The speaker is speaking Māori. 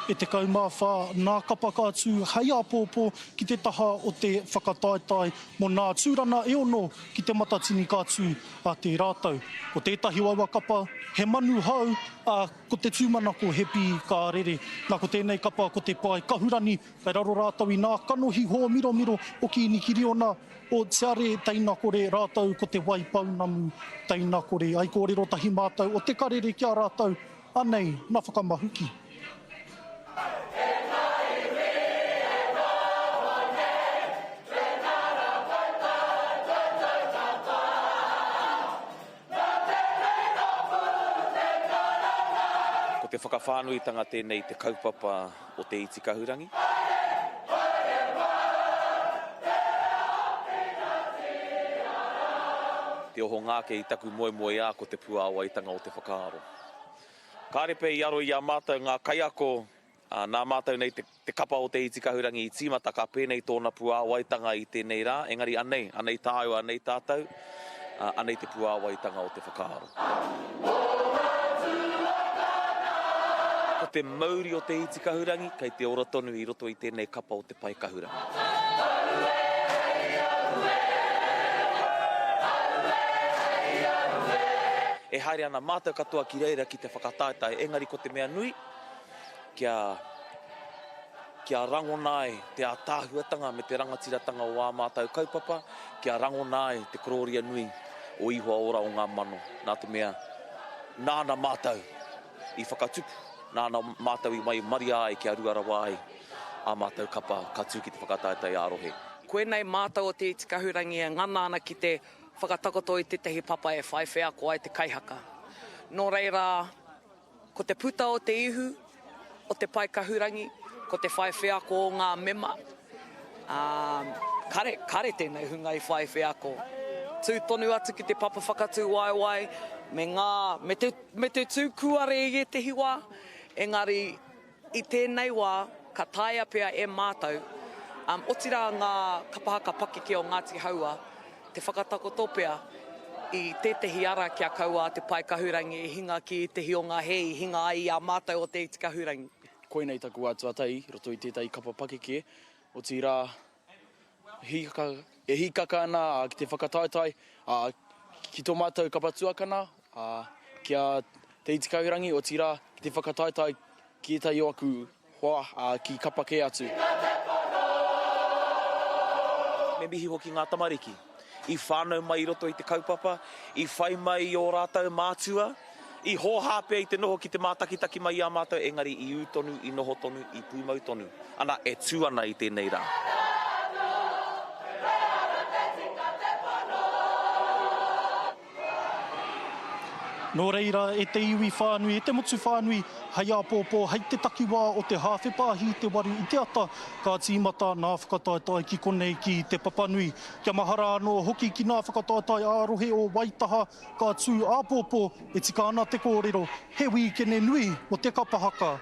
e te kaumawha, nā kapa kātū hei apōpō ki te taha o te whakataetai mo nā tūrana e ono ki te matatini kātū a te rātau. Ko tētahi waua kapa, he manu hau, ko te tūmanako he pi ka rere. Nā ko tēnei kapa ko te pai kahurani, kei raro rātau i nā kanohi hoa miro miro o ki Inikiriona, o te are teina kore rātau ko te waipaunamu teina kore ai kōrero tahi mātau o te karere kia rātau. Anei, nā whakamahuki. Ko te whakawhānuitanga tēnei te kaupapa o te iti kahurangi. Te oho ngāke i taku moe moe a ko te puāwaitanga o te whakaaro. Kārepe i aro i a mātou ngā kaiako, nā mātou nei te kapa o te iti kahurangi i tīmata ka pēnei tōna puāwaitanga i tēnei rā, engari anei tāu, anei tātou, anei te puāwaitanga o te whakaaro. Ko te mauri o te iti kahurangi, kei te ora tonu i roto i tēnei kapa o te pai kahurangi. E haere ana mātou katoa ki reira ki te whakataetai, engari ko te mea nui, kia rangonai te ātāhuatanga me te rangatiratanga o ā mātou kaupapa, kia rangonai te kororia nui o ihua ora o ngā mano. Nā te mea, nāna mātou i whakatupu, nāna mātou i mai maria ai kia ruarawa ai, ā mātou kapa katu ki te whakataetai ārohe. Koenei mātou o te iti kahurangi e ngana ana ki te whakatakoto i te tehi papa e whaiwhea ko ai te kaihaka. Nō reira, ko te puta o te ihu, o te pai kahurangi, ko te whaiwhea ko ngā mema. Kare tēnei hunga i whaiwhea ko. Tū tonu atu ki te papa whakatū waiwai, me te tū kuare i te hiwa, engari i tēnei wā, ka taia pia e mātou. Otira ngā kapahaka pakeke o Ngāti Haua, te whakatakoto pia i tētehi ara kia kaua te pai kahurangi e hinga ki te hionga hei, hinga ai a mātou o te iti kahurangi. Koenei taku atuatai, roto i tētai kapa pakeke, o tira e hikaka ana ki te whakataetai, ki tō mātou kapa tuakana, kia te iti kahurangi, o tira ki te whakataetai ki tai o aku hoa ki kapa ke atu. Me mihi hoki ngā tamariki. I whānau mai i roto i te kaupapa, i whai mai o rātou mātua, i hōhāpea i te noho ki te mātakitaki mai a mātou, engari i ūtonu, i noho tonu, i pūmau tonu. Ana e tūana i tēnei rā. Nō reira, e te iwi whānui, e te motu whānui, hei apōpō, hei te takiwā o te hāwhepāhi te waru i te ata, ka tīmata nā whakataetai ki konei ki te papanui. Kia mahara anō hoki ki nā whakataetai ārohe o Waitaha, ka tū apōpō, e tika ana te kōrero, he wikene nui o te kapahaka.